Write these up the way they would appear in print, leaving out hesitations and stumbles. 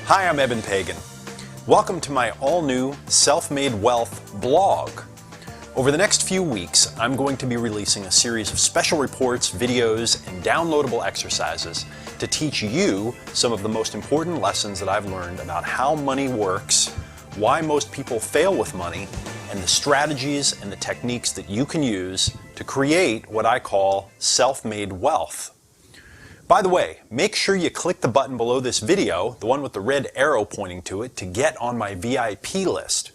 Hi, I'm Eben Pagan. Welcome to my all-new Self-Made Wealth blog. Over the next few weeks, I'm going to be releasing a series of special reports, videos, and downloadable exercises to teach you some of the most important lessons that I've learned about how money works, why most people fail with money, and the strategies and the techniques that you can use to create what I call self-made wealth. By the way, make sure you click the button below this video, the one with the red arrow pointing to it, to get on my VIP list.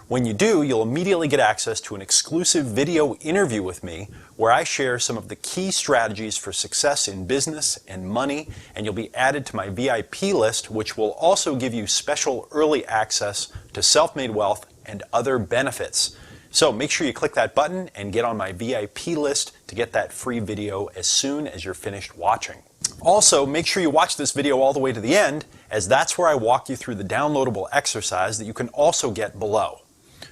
When you do, you'll immediately get access to an exclusive video interview with me where I share some of the key strategies for success in business and money, and you'll be added to my VIP list, which will also give you special early access to self-made wealth and other benefits. So make sure you click that button and get on my VIP list to get that free video as soon as you're finished watching. Also, make sure you watch this video all the way to the end, as that's where I walk you through the downloadable exercise that you can also get below.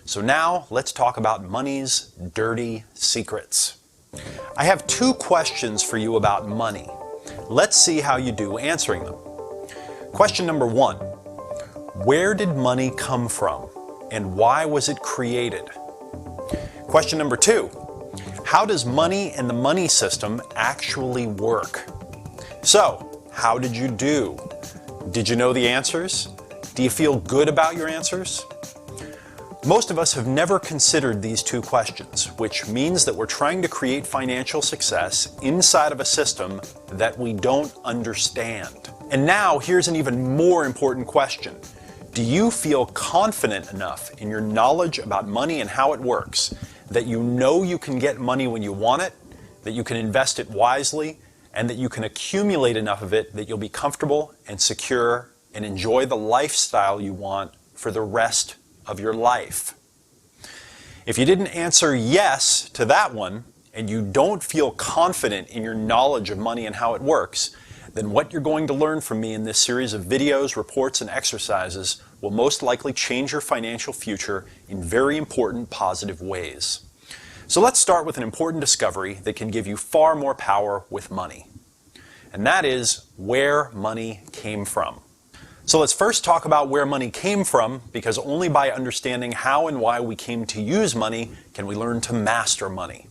So now, let's talk about money's dirty secrets. I have two questions for you about money. Let's see how you do answering them. Question number one: where did money come from, and why was it created? Question number two: how does money and the money system actually work? So, how did you do? Did you know the answers? Do you feel good about your answers? Most of us have never considered these two questions, which means that we're trying to create financial success inside of a system that we don't understand. And now, here's an even more important question. Do you feel confident enough in your knowledge about money and how it works that you know you can get money when you want it, that you can invest it wisely, and that you can accumulate enough of it that you'll be comfortable and secure and enjoy the lifestyle you want for the rest of your life? If you didn't answer yes to that one, and you don't feel confident in your knowledge of money and how it works, then what you're going to learn from me in this series of videos, reports, and exercises will most likely change your financial future in very important positive ways. So let's start with an important discovery that can give you far more power with money. And that is where money came from. So let's first talk about where money came from, because only by understanding how and why we came to use money can we learn to master money.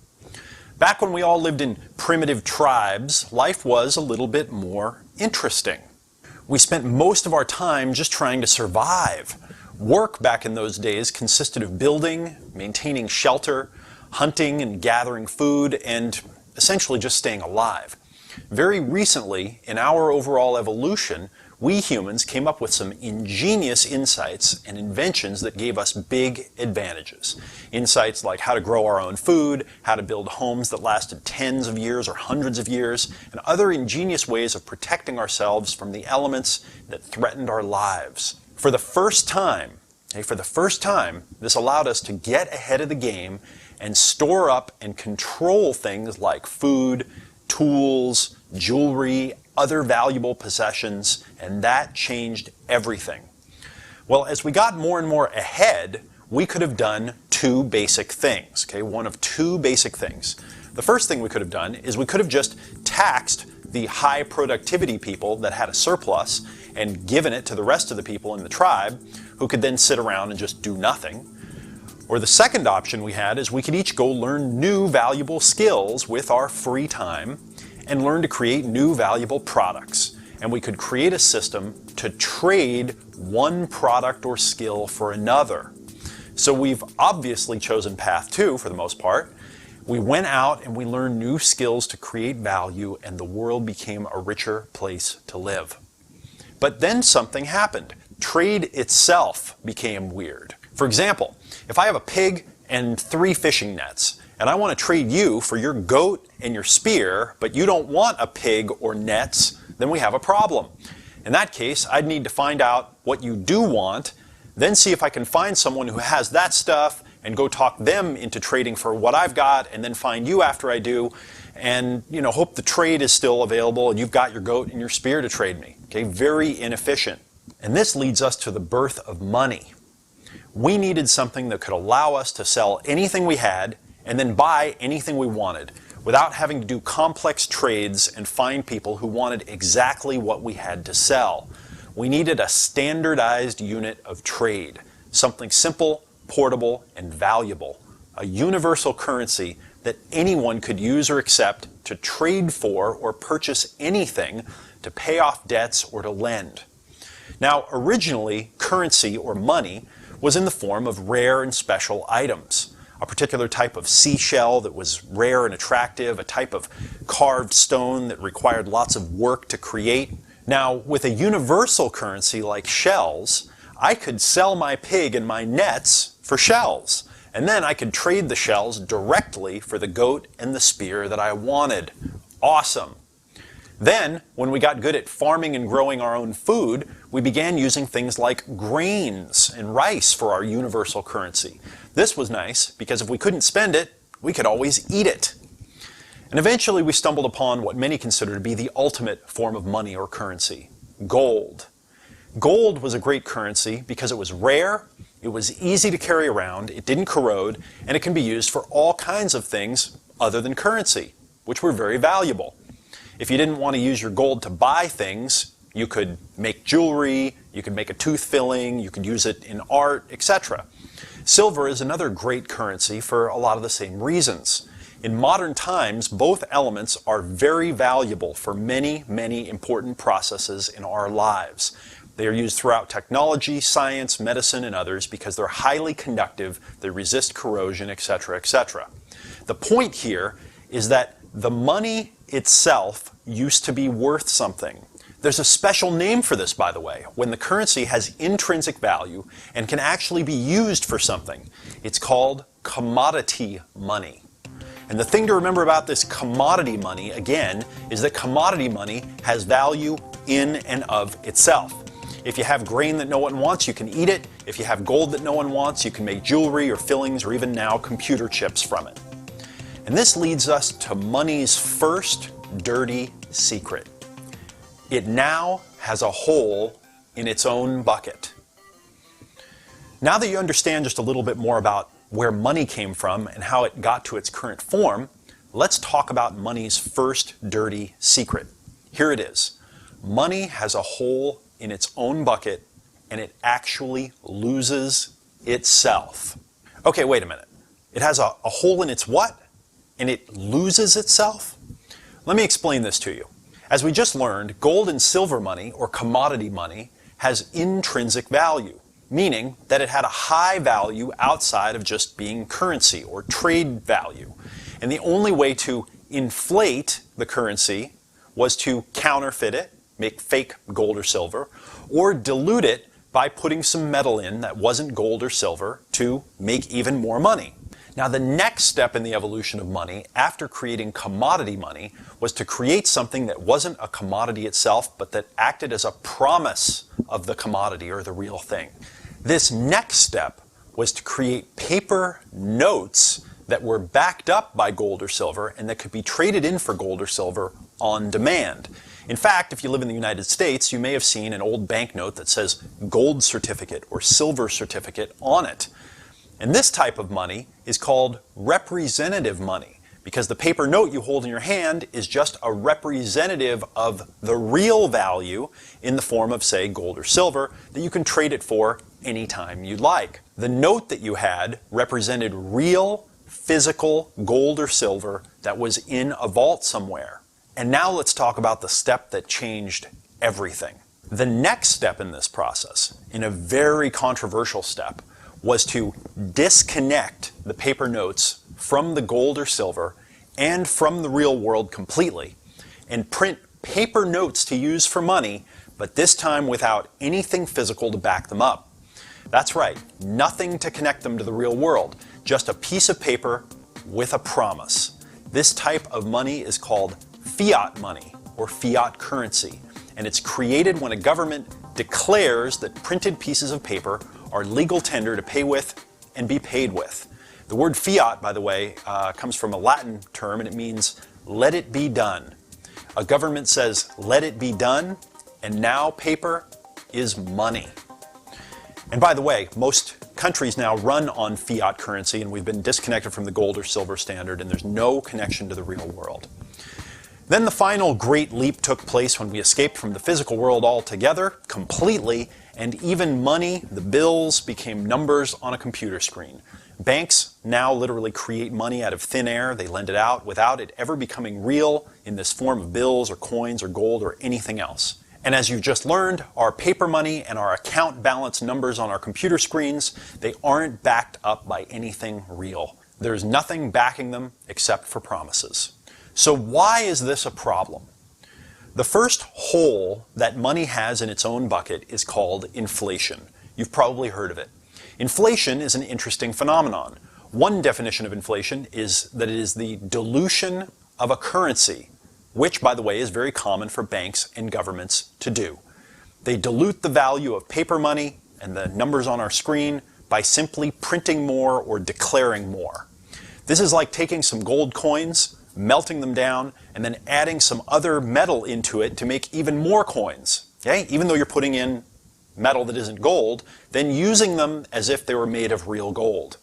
Back when we all lived in primitive tribes, life was a little bit more interesting. We spent most of our time just trying to survive. Work back in those days consisted of building, maintaining shelter, hunting and gathering food, and essentially just staying alive. Very recently, in our overall evolution, we humans came up with some ingenious insights and inventions that gave us big advantages. Insights like how to grow our own food, how to build homes that lasted tens of years or hundreds of years, and other ingenious ways of protecting ourselves from the elements that threatened our lives. For the first time, this allowed us to get ahead of the game and store up and control things like food, tools, jewelry, other valuable possessions, and that changed everything. Well, as we got more and more ahead, we could have done two basic things, one of two basic things. The first thing we could have done is we could have just taxed the high productivity people that had a surplus and given it to the rest of the people in the tribe, who could then sit around and just do nothing. Or the second option we had is we could each go learn new valuable skills with our free time and learn to create new valuable products. And we could create a system to trade one product or skill for another. So we've obviously chosen path two for the most part. We went out and we learned new skills to create value, and the world became a richer place to live. But then something happened. Trade itself became weird. For example, if I have a pig and 3 fishing nets, and I want to trade you for your goat and your spear, but you don't want a pig or nets, then we have a problem. In that case, I'd need to find out what you do want, then see if I can find someone who has that stuff and go talk them into trading for what I've got, and then find you after I do, and hope the trade is still available and you've got your goat and your spear to trade me. Very inefficient. And this leads us to the birth of money. We needed something that could allow us to sell anything we had and then buy anything we wanted without having to do complex trades and find people who wanted exactly what we had to sell. we needed a standardized unit of trade, something simple, portable, and valuable, a universal currency that anyone could use or accept to trade for or purchase anything, to pay off debts or to lend. Now, originally, currency or money was in the form of rare and special items. A particular type of seashell that was rare and attractive, a type of carved stone that required lots of work to create. Now, with a universal currency like shells, I could sell my pig and my nets for shells, and then I could trade the shells directly for the goat and the spear that I wanted. Awesome! Then, when we got good at farming and growing our own food, we began using things like grains and rice for our universal currency. This was nice because if we couldn't spend it, we could always eat it. And eventually we stumbled upon what many consider to be the ultimate form of money or currency: gold. Gold was a great currency because it was rare, it was easy to carry around, it didn't corrode, and it can be used for all kinds of things other than currency, which were very valuable. If you didn't want to use your gold to buy things, you could make jewelry, you could make a tooth filling, you could use it in art, etc. Silver is another great currency for a lot of the same reasons. In modern times, both elements are very valuable for many, many important processes in our lives. They are used throughout technology, science, medicine, and others because they're highly conductive, they resist corrosion, etc., etc. The point here is that the money itself used to be worth something. There's a special name for this, by the way, when the currency has intrinsic value and can actually be used for something. It's called commodity money. And the thing to remember about this commodity money, again, is that commodity money has value in and of itself. If you have grain that no one wants, you can eat it. If you have gold that no one wants, you can make jewelry or fillings or even now computer chips from it. And this leads us to money's first dirty secret. It now has a hole in its own bucket. Now that you understand just a little bit more about where money came from and how it got to its current form, let's talk about money's first dirty secret. Here it is. Money has a hole in its own bucket, and it actually loses itself. Okay, wait a minute. It has a hole in its what? And it loses itself? Let me explain this to you. As we just learned, gold and silver money, or commodity money, has intrinsic value, meaning that it had a high value outside of just being currency or trade value. And the only way to inflate the currency was to counterfeit it, make fake gold or silver, or dilute it by putting some metal in that wasn't gold or silver to make even more money. Now, the next step in the evolution of money, after creating commodity money, was to create something that wasn't a commodity itself, but that acted as a promise of the commodity or the real thing. This next step was to create paper notes that were backed up by gold or silver and that could be traded in for gold or silver on demand. In fact, if you live in the United States, you may have seen an old banknote that says gold certificate or silver certificate on it. And this type of money is called representative money because the paper note you hold in your hand is just a representative of the real value in the form of, say, gold or silver that you can trade it for anytime you like. The note that you had represented real, physical gold or silver that was in a vault somewhere. And now let's talk about the step that changed everything. The next step in this process, in a very controversial step, was to disconnect the paper notes from the gold or silver and from the real world completely and print paper notes to use for money, but this time without anything physical to back them up. That's right, nothing to connect them to the real world, just a piece of paper with a promise. This type of money is called fiat money or fiat currency, and it's created when a government declares that printed pieces of paper are legal tender to pay with and be paid with. The word fiat, by the way, comes from a Latin term and it means let it be done. A government says let it be done, and now paper is money. And by the way, most countries now run on fiat currency, and we've been disconnected from the gold or silver standard, and there's no connection to the real world. Then the final great leap took place when we escaped from the physical world altogether, completely, and even money, the bills, became numbers on a computer screen. Banks now literally create money out of thin air. They lend it out without it ever becoming real in this form of bills or coins or gold or anything else. And as you just learned, our paper money and our account balance numbers on our computer screens, they aren't backed up by anything real. There's nothing backing them except for promises. So why is this a problem? The first hole that money has in its own bucket is called inflation. You've probably heard of it. Inflation is an interesting phenomenon. One definition of inflation is that it is the dilution of a currency, which, by the way, is very common for banks and governments to do. They dilute the value of paper money and the numbers on our screen by simply printing more or declaring more. This is like taking some gold coins, melting them down, and then adding some other metal into it to make even more coins. Okay? Even though you're putting in metal that isn't gold, then using them as if they were made of real gold.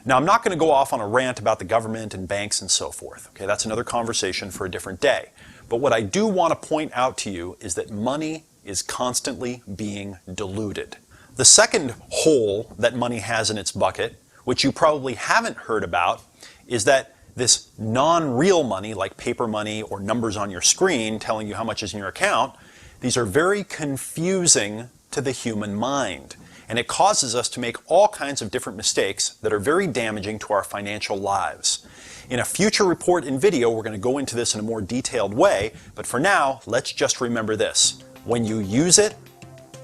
Now, I'm not going to go off on a rant about the government and banks and so forth. Okay? That's another conversation for a different day. But what I do want to point out to you is that money is constantly being diluted. The second hole that money has in its bucket, which you probably haven't heard about, is that this non-real money, like paper money or numbers on your screen telling you how much is in your account, these are very confusing to the human mind. And it causes us to make all kinds of different mistakes that are very damaging to our financial lives. In a future report and video, we're going to go into this in a more detailed way, but for now, let's just remember this. When you use it,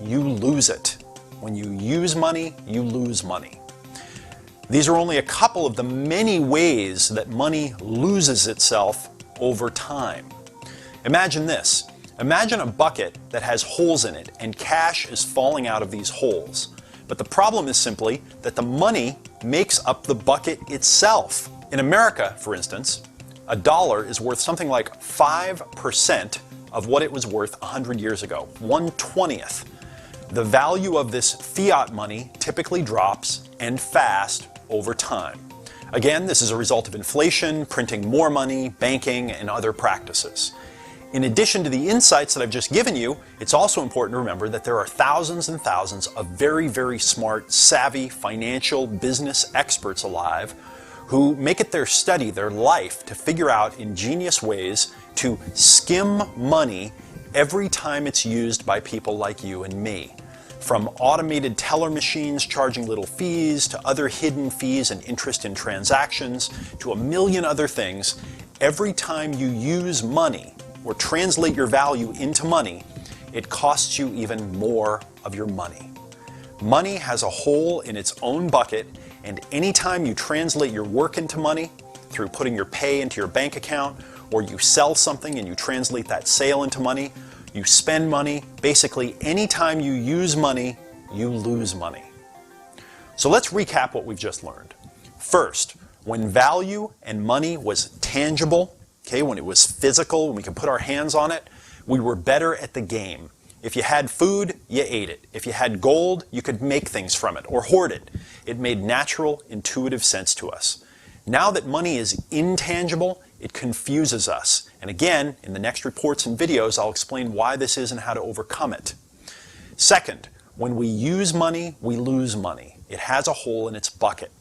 you lose it. When you use money, you lose money. These are only a couple of the many ways that money loses itself over time. Imagine this. Imagine a bucket that has holes in it and cash is falling out of these holes. But the problem is simply that the money makes up the bucket itself. In America, for instance, a dollar is worth something like 5% of what it was worth 100 years ago, 1/20th. The value of this fiat money typically drops, and fast, over time. Again, this is a result of inflation, printing more money, banking, and other practices. In addition to the insights that I've just given you, it's also important to remember that there are thousands and thousands of very, very smart, savvy, financial business experts alive who make it their study, their life, to figure out ingenious ways to skim money every time it's used by people like you and me. From automated teller machines charging little fees, to other hidden fees and interest in transactions, to a million other things, every time you use money or translate your value into money, it costs you even more of your money. Money has a hole in its own bucket, and anytime you translate your work into money, through putting your pay into your bank account, or you sell something and you translate that sale into money, you spend money, basically anytime you use money, you lose money. So let's recap what we've just learned. First, when value and money was tangible, okay, when it was physical, when we could put our hands on it, we were better at the game. If you had food, you ate it. If you had gold, you could make things from it or hoard it. It made natural, intuitive sense to us. Now that money is intangible, it confuses us. And again, in the next reports and videos, I'll explain why this is and how to overcome it. Second, when we use money, we lose money. It has a hole in its bucket.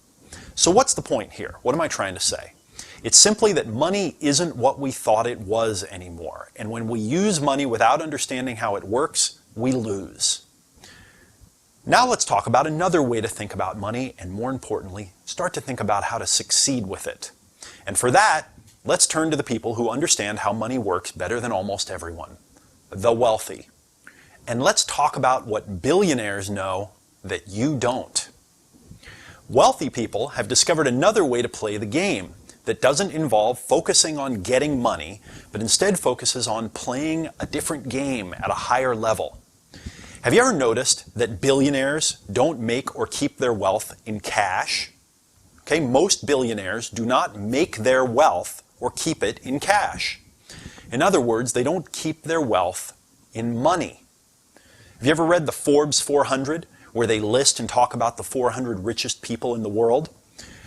So what's the point here? What am I trying to say? It's simply that money isn't what we thought it was anymore. And when we use money without understanding how it works, we lose. Now let's talk about another way to think about money, and more importantly, start to think about how to succeed with it. And for that, let's turn to the people who understand how money works better than almost everyone, the wealthy. And let's talk about what billionaires know that you don't. Wealthy people have discovered another way to play the game that doesn't involve focusing on getting money, but instead focuses on playing a different game at a higher level. Have you ever noticed that billionaires don't make or keep their wealth in cash? Okay, most billionaires do not make their wealth or keep it in cash. In other words, they don't keep their wealth in money. Have you ever read the Forbes 400, where they list and talk about the 400 richest people in the world?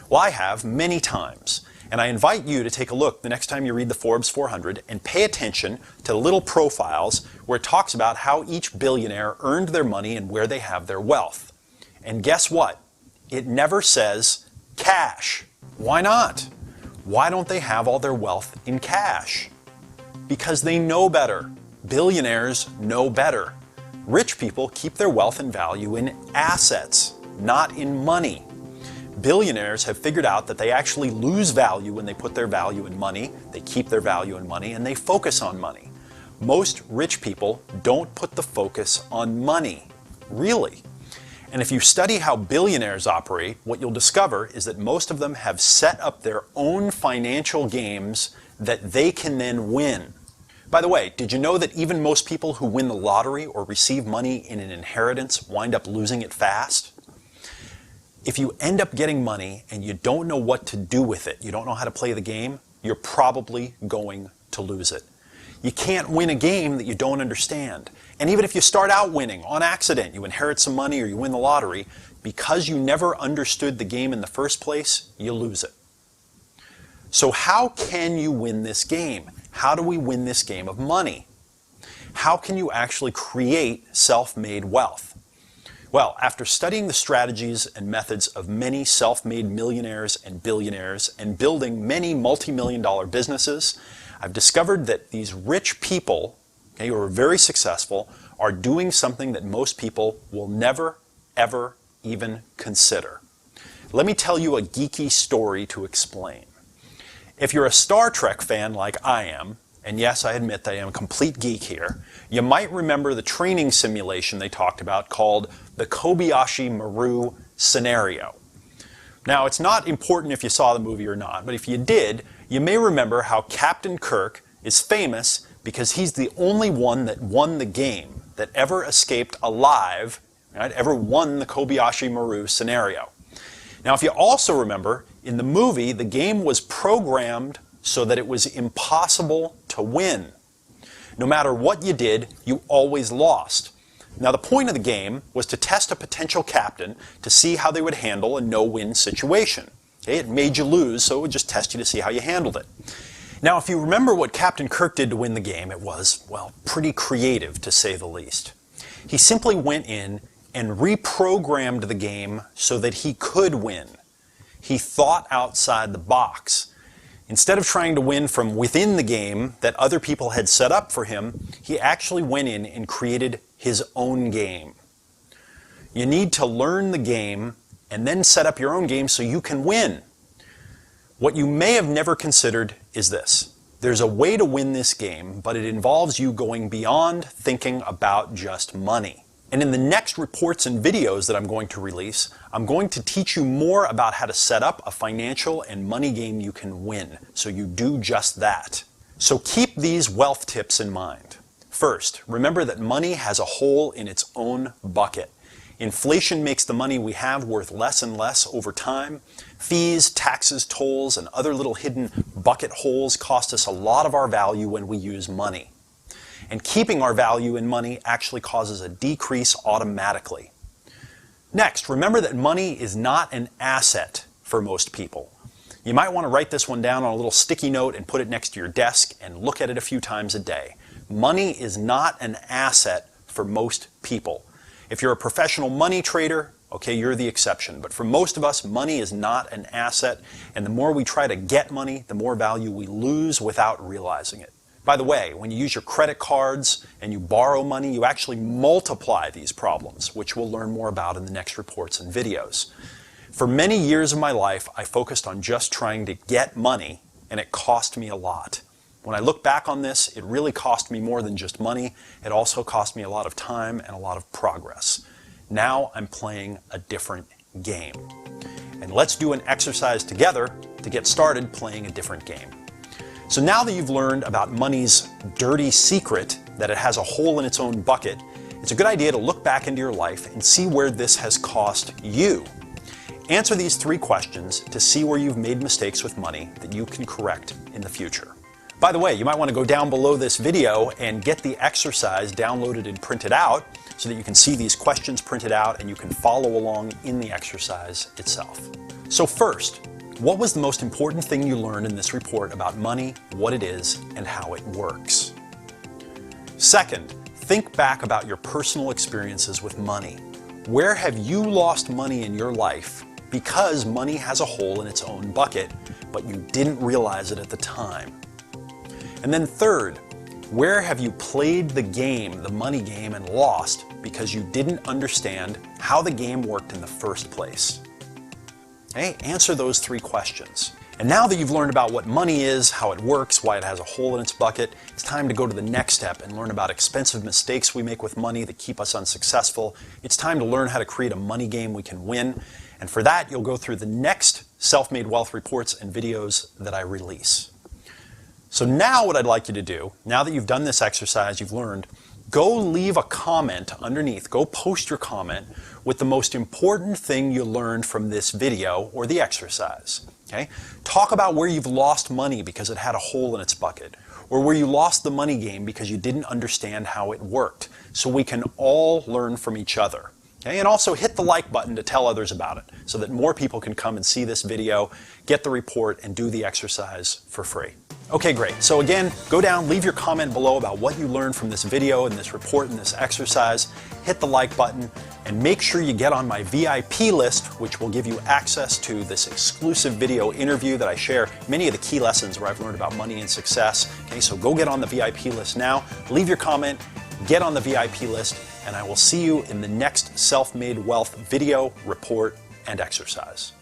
Well, I have many times. And I invite you to take a look the next time you read the Forbes 400 and pay attention to the little profiles where it talks about how each billionaire earned their money and where they have their wealth. And guess what? It never says cash. Why not? Why don't they have all their wealth in cash? Because they know better. Billionaires know better. Rich people keep their wealth and value in assets, not in money. Billionaires have figured out that they actually lose value when they put their value in money, they keep their value in money, and they focus on money. Most rich people don't put the focus on money, really. And if you study how billionaires operate, what you'll discover is that most of them have set up their own financial games that they can then win. By the way, did you know that even most people who win the lottery or receive money in an inheritance wind up losing it fast? If you end up getting money and you don't know what to do with it, you don't know how to play the game, you're probably going to lose it. You can't win a game that you don't understand. And even if you start out winning on accident, you inherit some money or you win the lottery, because you never understood the game in the first place, you lose it. So how can you win this game? How do we win this game of money? How can you actually create self-made wealth? Well, after studying the strategies and methods of many self-made millionaires and billionaires and building many multi-million-dollar businesses, I've discovered that these rich people, who are very successful, are doing something that most people will never, ever even consider. Let me tell you a geeky story to explain. If you're a Star Trek fan like I am, and yes, I admit that I am a complete geek here, you might remember the training simulation they talked about called the Kobayashi Maru scenario. Now, it's not important if you saw the movie or not, but if you did, you may remember how Captain Kirk is famous because he's the only one that won the game, that ever escaped alive, right, ever won the Kobayashi Maru scenario. Now, if you also remember, in the movie, the game was programmed so that it was impossible to win. No matter what you did, you always lost. Now, the point of the game was to test a potential captain to see how they would handle a no-win situation. Okay, it made you lose, so it would just test you to see how you handled it. Now, if you remember what Captain Kirk did to win the game, it was, well, pretty creative, to say the least. He simply went in and reprogrammed the game so that he could win. He thought outside the box. Instead of trying to win from within the game that other people had set up for him, he actually went in and created his own game. You need to learn the game and then set up your own game so you can win. What you may have never considered is this. There's a way to win this game, but it involves you going beyond thinking about just money. And in the next reports and videos that I'm going to release, I'm going to teach you more about how to set up a financial and money game you can win, so you do just that. So keep these wealth tips in mind. First, remember that money has a hole in its own bucket. Inflation makes the money we have worth less and less over time. Fees, taxes, tolls, and other little hidden bucket holes cost us a lot of our value when we use money. And keeping our value in money actually causes a decrease automatically. Next, remember that money is not an asset for most people. You might want to write this one down on a little sticky note and put it next to your desk and look at it a few times a day. Money is not an asset for most people. If you're a professional money trader, okay, you're the exception. But for most of us, money is not an asset, and the more we try to get money, the more value we lose without realizing it. By the way, when you use your credit cards and you borrow money, you actually multiply these problems, which we'll learn more about in the next reports and videos. For many years of my life, I focused on just trying to get money, and it cost me a lot. When I look back on this, it really cost me more than just money. It also cost me a lot of time and a lot of progress. Now I'm playing a different game. And let's do an exercise together to get started playing a different game. So now that you've learned about money's dirty secret, that it has a hole in its own bucket, it's a good idea to look back into your life and see where this has cost you. Answer these 3 questions to see where you've made mistakes with money that you can correct in the future. By the way, you might want to go down below this video and get the exercise downloaded and printed out so that you can see these questions printed out and you can follow along in the exercise itself. So first, What was the most important thing you learned in this report about money, what it is, and how it works? Second, think back about your personal experiences with money. Where have you lost money in your life because money has a hole in its own bucket, but you didn't realize it at the time? And then third, where have you played the game, the money game, and lost because you didn't understand how the game worked in the first place? Okay, answer those three questions. And now that you've learned about what money is, how it works, why it has a hole in its bucket, it's time to go to the next step and learn about expensive mistakes we make with money that keep us unsuccessful. It's time to learn how to create a money game we can win. And for that, you'll go through the next self-made wealth reports and videos that I release. So now what I'd like you to do, now that you've done this exercise, you've learned, go leave a comment underneath. Go post your comment with the most important thing you learned from this video or the exercise. Okay? Talk about where you've lost money because it had a hole in its bucket, or where you lost the money game because you didn't understand how it worked, so we can all learn from each other. Okay? And also hit the like button to tell others about it so that more people can come and see this video, get the report, and do the exercise for free. Okay, great. So again, go down, leave your comment below about what you learned from this video and this report and this exercise. Hit the like button and make sure you get on my VIP list, which will give you access to this exclusive video interview that I share many of the key lessons where I've learned about money and success. Okay, so go get on the VIP list now, leave your comment, get on the VIP list, and I will see you in the next Self-Made Wealth video, report, and exercise.